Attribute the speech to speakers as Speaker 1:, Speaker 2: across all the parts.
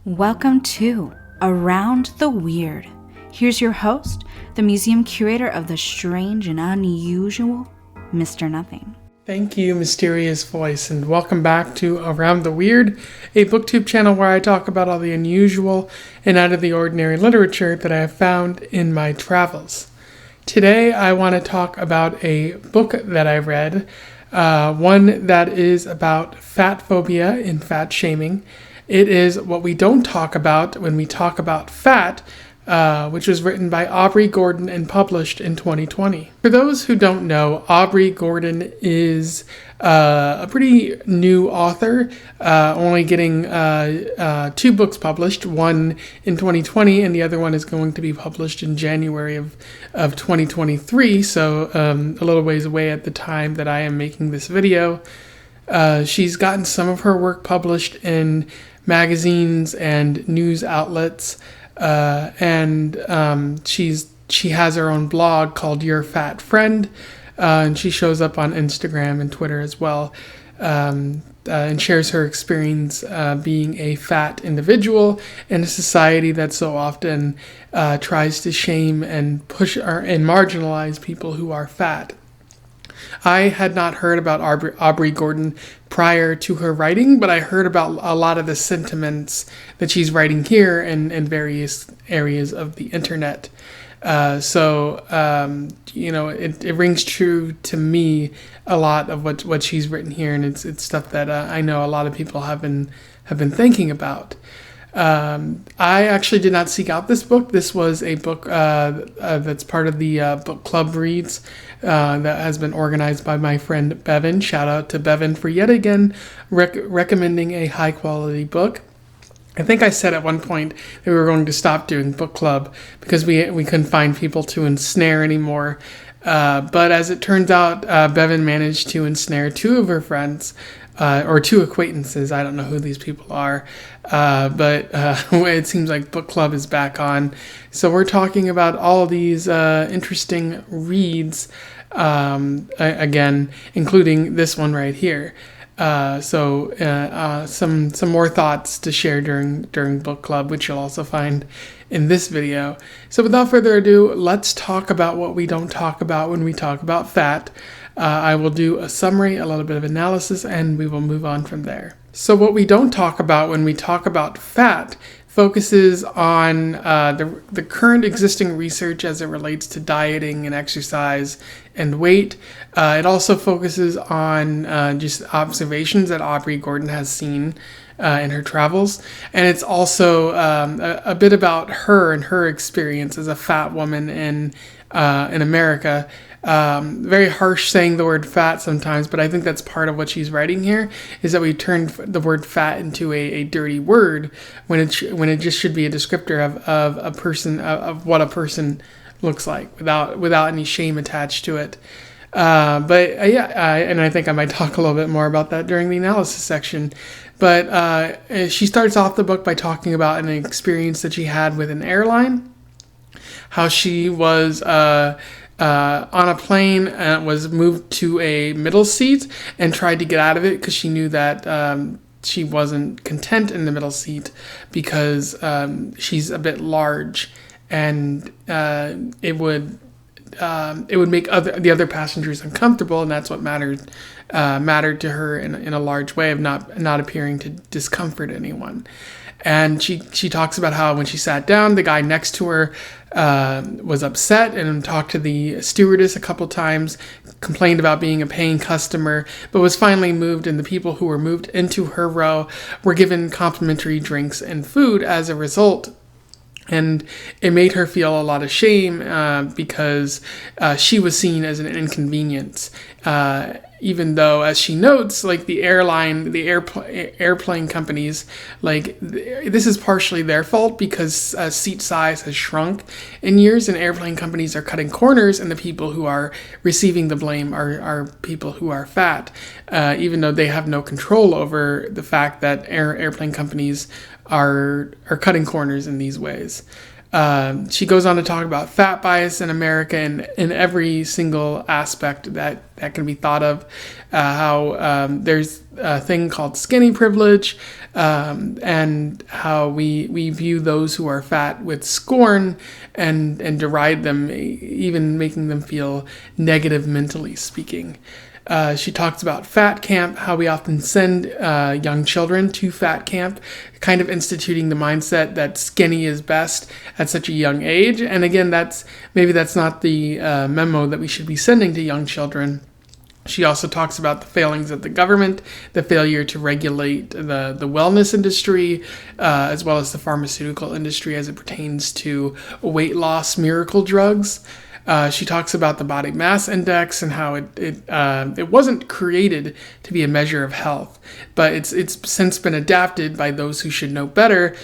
Speaker 1: Welcome to Around the Weird. Here's your host, the museum curator of the strange and unusual, Mr. Nothing.
Speaker 2: Thank you, mysterious voice, and welcome back to Around the Weird, a booktube channel where I talk about all the unusual and out of the ordinary literature that I have found in my travels. Today, I want to talk about a book that I read, one that is about fatphobia and fat shaming. It is what we don't talk about when we talk about fat, which was written by Aubrey Gordon and published in 2020. For those who don't know, Aubrey Gordon is a pretty new author, only getting 2 books published, one in 2020 and the other one is going to be published in January of 2023, so a little ways away at the time that I am making this video. She's gotten some of her work published in magazines and news outlets, and she has her own blog called Your Fat Friend, and she shows up on Instagram and Twitter as well, and shares her experience being a fat individual in a society that so often tries to shame and push and marginalize people who are fat. I had not heard about Aubrey Gordon prior to her writing, but I heard about a lot of the sentiments that she's writing here in various areas of the internet. So it rings true to me a lot of what she's written here, and it's stuff that I know a lot of people have been thinking about. I actually did not seek out this book. This was a book that's part of the book club reads that has been organized by my friend Bevan. Shout out to Bevan for yet again recommending a high quality book. I think I said at one point that we were going to stop doing book club because we couldn't find people to ensnare anymore. But as it turns out, Bevan managed to ensnare 2 of her friends, or 2 acquaintances. I don't know who these people are, but it seems like book club is back on. So we're talking about all of these interesting reads, again, including this one right here. Some more thoughts to share during book club, which you'll also find in this video. So without further ado, let's talk about what we don't talk about when we talk about fat. I will do a summary, a little bit of analysis, and we will move on from there. So what we don't talk about when we talk about fat focuses on the current existing research as it relates to dieting and exercise and weight. It also focuses on just observations that Aubrey Gordon has seen in her travels. And it's also a bit about her and her experience as a fat woman in America. Very harsh saying the word fat sometimes, but I think that's part of what she's writing here, is that we turned the word fat into a dirty word when it just should be a descriptor of a person, of what a person looks like without any shame attached to it. And I think I might talk a little bit more about that during the analysis section. But she starts off the book by talking about an experience that she had with an airline, how she was on a plane and was moved to a middle seat and tried to get out of it because she knew that she wasn't content in the middle seat because she's a bit large, and it would make the other passengers uncomfortable, and that's what mattered to her in a large way of not appearing to discomfort anyone. And she talks about how when she sat down, the guy next to her was upset and talked to the stewardess a couple times, complained about being a paying customer, but was finally moved, and the people who were moved into her row were given complimentary drinks and food as a result. And it made her feel a lot of shame because she was seen as an inconvenience. Even though, as she notes, like the airplane companies, like this is partially their fault because seat size has shrunk in years, and airplane companies are cutting corners, and the people who are receiving the blame are people who are fat, even though they have no control over the fact that airplane companies are cutting corners in these ways. She goes on to talk about fat bias in America in every single aspect that can be thought of. How there's a thing called skinny privilege, and how we view those who are fat with scorn and deride them, even making them feel negative mentally speaking. She talks about fat camp, how we often send young children to fat camp, kind of instituting the mindset that skinny is best at such a young age. And again, that's not the memo that we should be sending to young children. She also talks about the failings of the government, the failure to regulate the wellness industry, as well as the pharmaceutical industry as it pertains to weight loss miracle drugs. She talks about the body mass index and how it wasn't created to be a measure of health, but it's since been adapted by those who should know better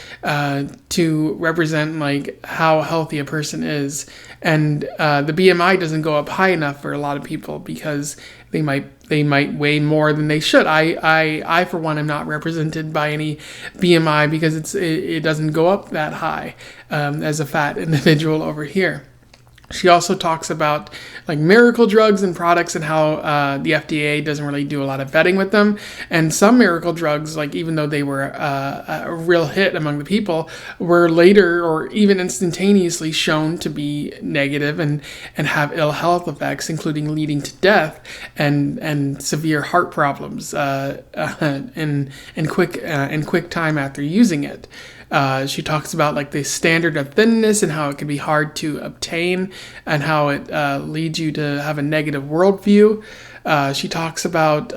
Speaker 2: to represent like how healthy a person is. And the BMI doesn't go up high enough for a lot of people because they might weigh more than they should. I for one am not represented by any BMI because it doesn't go up that high as a fat individual over here. She also talks about like miracle drugs and products and how the FDA doesn't really do a lot of vetting with them. And some miracle drugs, like even though they were a real hit among the people, were later or even instantaneously shown to be negative and have ill health effects, including leading to death and severe heart problems in quick time after using it. She talks about like the standard of thinness and how it can be hard to obtain and how it leads you to have a negative worldview. She talks about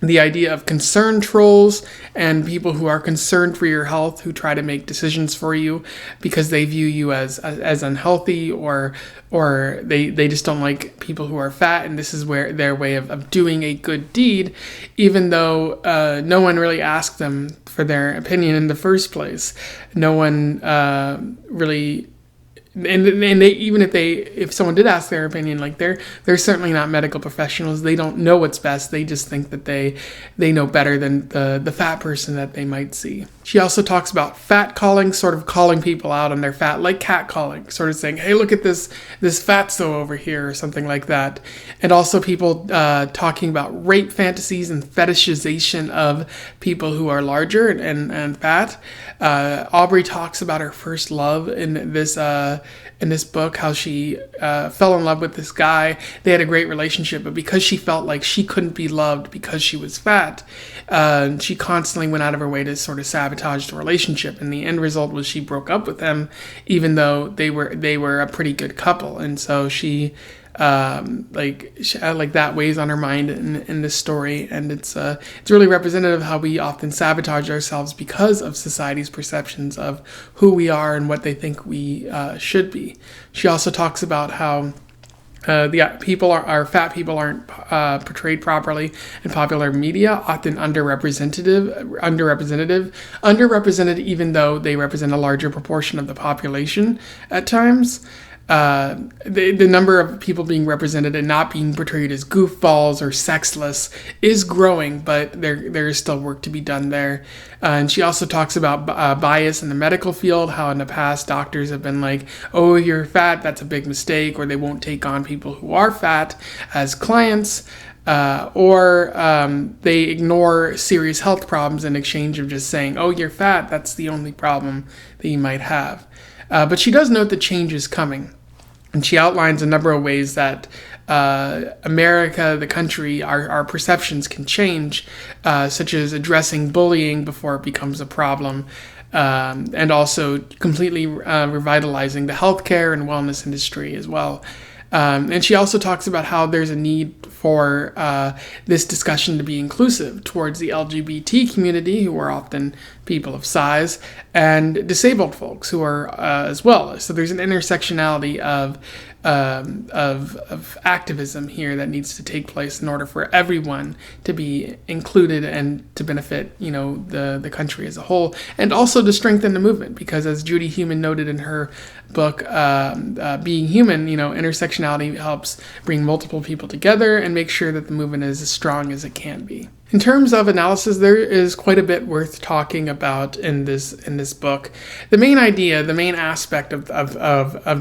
Speaker 2: the idea of concern trolls and people who are concerned for your health who try to make decisions for you because they view you as unhealthy or they just don't like people who are fat, and this is where their way of doing a good deed, even though no one really asked them for their opinion in the first place. No one really. And they, even if someone did ask their opinion, like they're certainly not medical professionals. They don't know what's best. They just think that they know better than the fat person that they might see. She also talks about fat calling, sort of calling people out on their fat, like cat calling, sort of saying, hey, look at this fatso over here, or something like that. And also people talking about rape fantasies and fetishization of people who are larger and fat. Aubrey talks about her first love in this book, how she fell in love with this guy. They had a great relationship, but because she felt like she couldn't be loved because she was fat, she constantly went out of her way to sort of sabotage the relationship. And the end result was she broke up with him, even though they were a pretty good couple. And so she that weighs on her mind in this story, and it's really representative of how we often sabotage ourselves because of society's perceptions of who we are and what they think we should be. She also talks about how fat people aren't portrayed properly in popular media, often underrepresented, even though they represent a larger proportion of the population at times. The number of people being represented and not being portrayed as goofballs or sexless is growing, but there is still work to be done there. And she also talks about bias in the medical field, how in the past doctors have been like, oh, you're fat, that's a big mistake, or they won't take on people who are fat as clients. Or they ignore serious health problems in exchange of just saying, oh, you're fat, that's the only problem that you might have. But she does note that change is coming. And she outlines a number of ways that America, the country, our perceptions can change, such as addressing bullying before it becomes a problem, and also completely revitalizing the healthcare and wellness industry as well. And she also talks about how there's a need for this discussion to be inclusive towards the LGBT community, who are often people of size, and disabled folks who are as well. So there's an intersectionality of activism here that needs to take place in order for everyone to be included and to benefit, the country as a whole, and also to strengthen the movement. Because as Judy Heumann noted in her book, Being Human, intersectionality helps bring multiple people together and make sure that the movement is as strong as it can be. In terms of analysis, there is quite a bit worth talking about in this book. The main idea, the main aspect of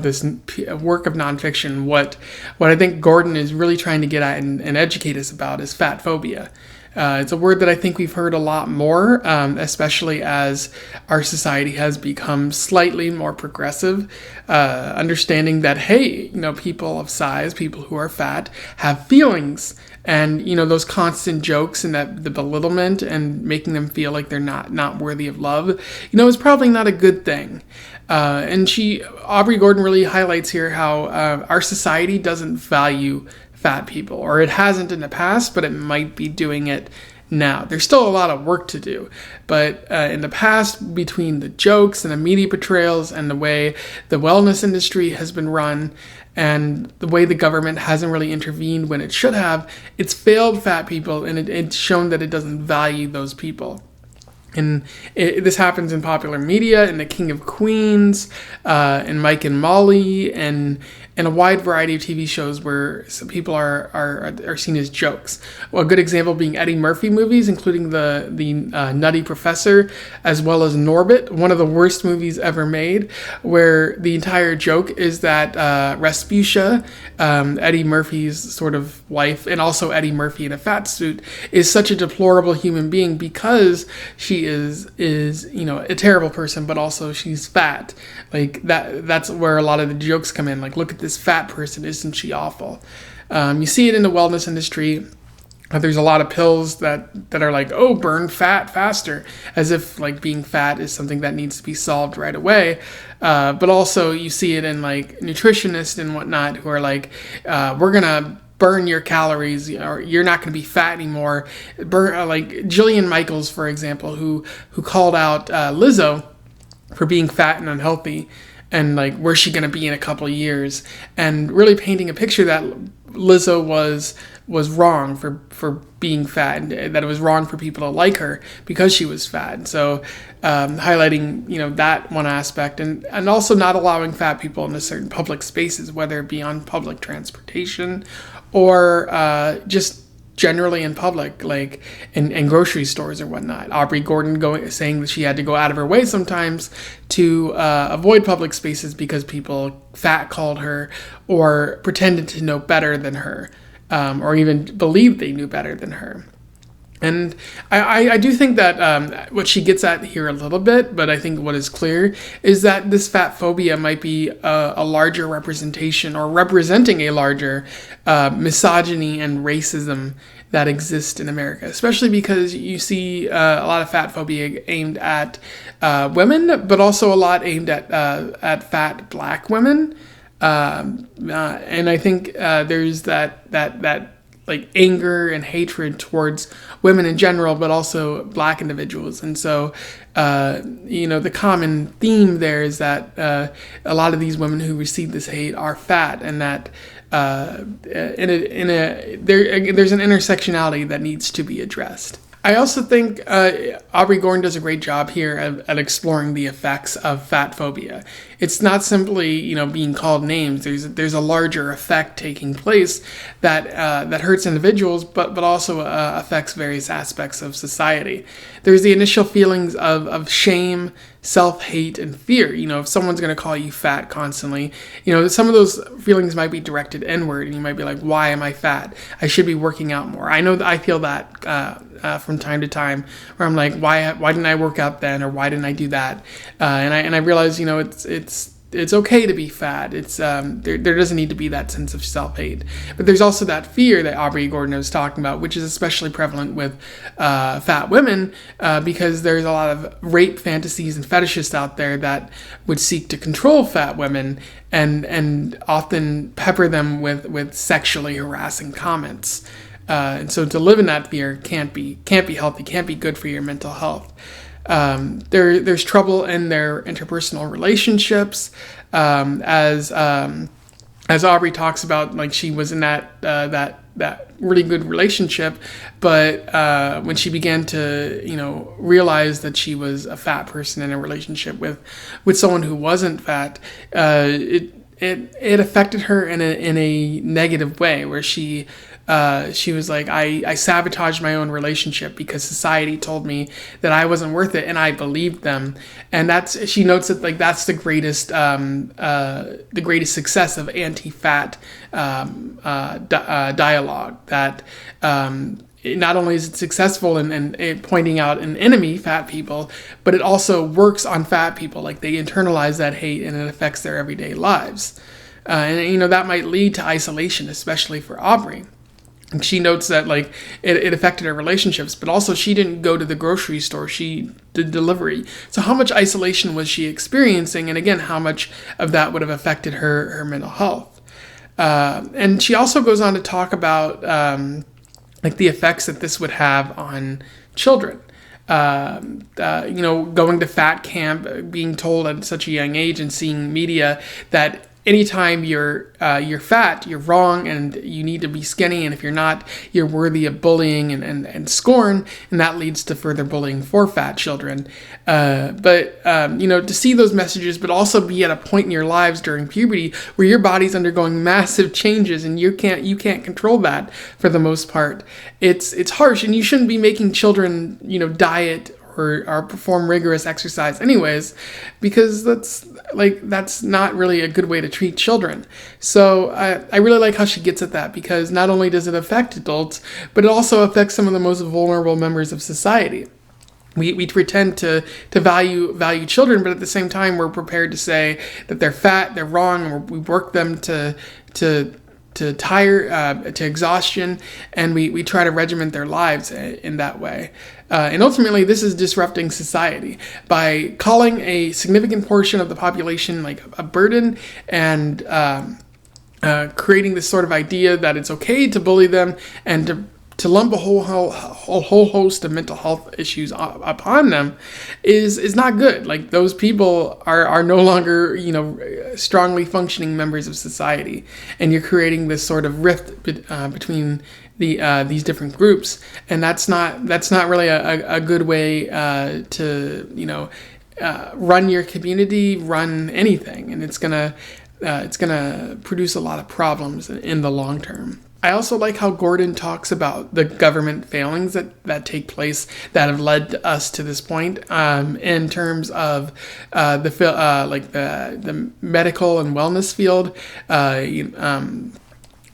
Speaker 2: this work of nonfiction, what I think Gordon is really trying to get at and educate us about, is fatphobia. It's a word that I think we've heard a lot more, especially as our society has become slightly more progressive, understanding that, hey, people of size, people who are fat, have feelings. And, those constant jokes and the belittlement and making them feel like they're not worthy of love, is probably not a good thing. And Aubrey Gordon really highlights here how our society doesn't value fat people, or it hasn't in the past, but it might be doing it now. There's still a lot of work to do, but in the past, between the jokes and the media portrayals and the way the wellness industry has been run and the way the government hasn't really intervened when it should have, it's failed fat people, and it's shown that it doesn't value those people. And this happens in popular media, in The King of Queens, in Mike and Molly, and a wide variety of TV shows where some people are seen as jokes. Well, a good example being Eddie Murphy movies, including the Nutty Professor, as well as Norbit, one of the worst movies ever made, where the entire joke is that Respucia, Eddie Murphy's sort of wife, and also Eddie Murphy in a fat suit, is such a deplorable human being because she is a terrible person, but also she's fat. Like that's where a lot of the jokes come in. Like, look at this fat person, isn't she awful? You see it in the wellness industry. There's a lot of pills that are like, oh, burn fat faster, as if like being fat is something that needs to be solved right away. But also you see it in like nutritionists and whatnot who are like, we're gonna burn your calories, or you're not going to be fat anymore. Like Jillian Michaels, for example, who called out Lizzo for being fat and unhealthy, and like, where's she going to be in a couple of years, and really painting a picture that Lizzo was wrong for being fat, and that it was wrong for people to like her because she was fat. So highlighting that one aspect, and also not allowing fat people into certain public spaces, whether it be on public transportation or just generally in public, like in grocery stores or whatnot. Aubrey Gordon saying that she had to go out of her way sometimes to avoid public spaces because people fat called her or pretended to know better than her, or even believed they knew better than her. And I do think that what she gets at here a little bit, but I think what is clear is that this fat phobia might be a larger representation, or representing a larger misogyny and racism that exist in America, especially because you see a lot of fat phobia aimed at women, but also a lot aimed at fat black women. And I think there's that like anger and hatred towards women in general, but also black individuals. And so, the common theme there is that a lot of these women who receive this hate are fat, and that there's an intersectionality that needs to be addressed. I also think Aubrey Gordon does a great job here at exploring the effects of fat phobia. It's not simply, being called names. There's a larger effect taking place that hurts individuals, but also affects various aspects of society. There's the initial feelings of shame, self-hate, and fear. If someone's going to call you fat constantly, some of those feelings might be directed inward, and you might be like, why am I fat? I should be working out more. I know that I feel that from time to time, where I'm like, why didn't I work out then, or why didn't I do that? And I realize, it's okay to be fat. It's there doesn't need to be that sense of self-hate, but there's also that fear that Aubrey Gordon was talking about, which is especially prevalent with fat women, because there's a lot of rape fantasies and fetishists out there that would seek to control fat women and often pepper them with sexually harassing comments. And so to live in that fear can't be healthy, can't be good for your mental health. There's trouble in their interpersonal relationships, as Aubrey talks about, like she was in that really good relationship, but when she began to realize that she was a fat person in a relationship with someone who wasn't fat, it affected her in a negative way, where she was like, I sabotaged my own relationship because society told me that I wasn't worth it, and I believed them. And she notes that like that's the greatest success of anti-fat dialogue, that not only is it successful in pointing out an enemy, fat people, but it also works on fat people. Like, they internalize that hate and it affects their everyday lives. And that might lead to isolation, especially for Aubrey. And she notes that, like, it affected her relationships, but also she didn't go to the grocery store. She did delivery. So how much isolation was she experiencing? And again, how much of that would have affected her mental health? And she also goes on to talk about, like, the effects that this would have on children. Going to fat camp, being told at such a young age and seeing media that anytime you're fat, you're wrong, and you need to be skinny, and if you're not, you're worthy of bullying and scorn, and that leads to further bullying for fat children. To see those messages, but also be at a point in your lives during puberty where your body's undergoing massive changes, and you can't control that for the most part. It's harsh, and you shouldn't be making children, diet or perform rigorous exercise anyways, because that's not really a good way to treat children. So I really like how she gets at that, because not only does it affect adults, but it also affects some of the most vulnerable members of society. We pretend to value children, but at the same time, we're prepared to say that they're fat, they're wrong, and we work them to tire, to exhaustion, and we try to regiment their lives in that way. And ultimately, this is disrupting society by calling a significant portion of the population like a burden, and creating this sort of idea that it's okay to bully them and to lump a whole host of mental health issues upon them is not good. Like, those people are no longer, strongly functioning members of society, and you're creating this sort of rift between these different groups, and that's not really a good way to run your community, run anything, and it's gonna produce a lot of problems in the long term. I also like how Gordon talks about the government failings that take place that have led us to this point, in terms of the medical and wellness field.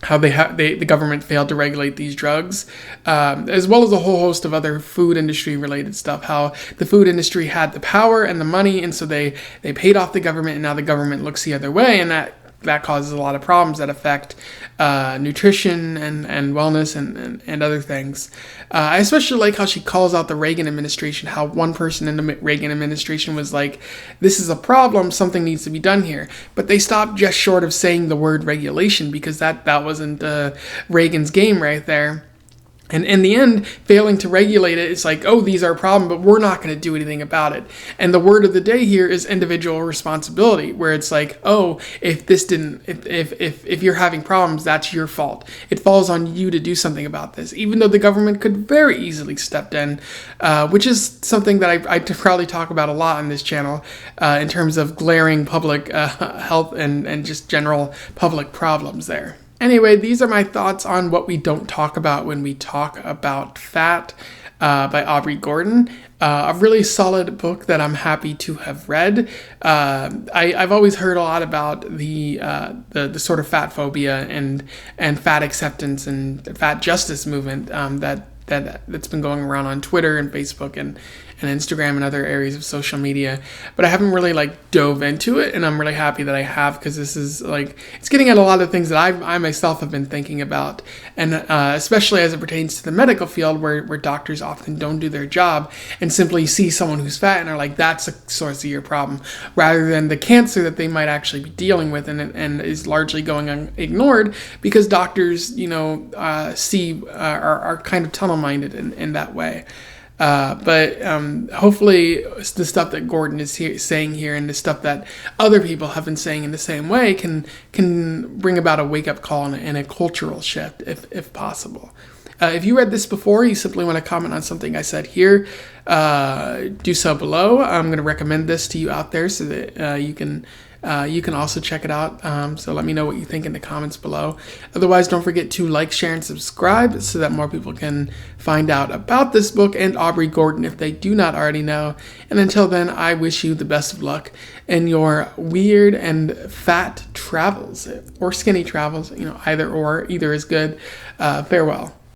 Speaker 2: How the government failed to regulate these drugs, as well as a whole host of other food industry related stuff. How the food industry had the power and the money, and so they paid off the government, and now the government looks the other way, and that causes a lot of problems that affect nutrition and wellness and other things. I especially like how she calls out the Reagan administration, how one person in the Reagan administration was like, this is a problem, something needs to be done here. But they stopped just short of saying the word regulation, because that wasn't Reagan's game right there. And in the end, failing to regulate it, it's like, oh, these are a problem, but we're not going to do anything about it. And the word of the day here is individual responsibility, where it's like, oh, if you're having problems, that's your fault. It falls on you to do something about this, even though the government could very easily step in, which is something that I probably talk about a lot on this channel, in terms of glaring public health and just general public problems there. Anyway, these are my thoughts on what we don't talk about when we talk about fat, by Aubrey Gordon. A really solid book that I'm happy to have read. I've always heard a lot about the sort of fat phobia and fat acceptance and fat justice movement that's been going around on Twitter and Facebook and Instagram and other areas of social media, but I haven't really dove into it, and I'm really happy that I have, because this is it's getting at a lot of things that I myself have been thinking about, and especially as it pertains to the medical field, where doctors often don't do their job and simply see someone who's fat and are like, that's the source of your problem, rather than the cancer that they might actually be dealing with, and is largely going ignored because doctors are kind of tunnel-minded in that way. But hopefully the stuff that Gordon is saying here, and the stuff that other people have been saying in the same way, can bring about a wake-up call and a cultural shift, if possible. If you read this before, you simply want to comment on something I said here, do so below. I'm going to recommend this to you out there so that you can also check it out. So let me know what you think in the comments below. Otherwise, don't forget to like, share, and subscribe so that more people can find out about this book and Aubrey Gordon if they do not already know. And until then, I wish you the best of luck in your weird and fat travels, or skinny travels. Either is good. Farewell.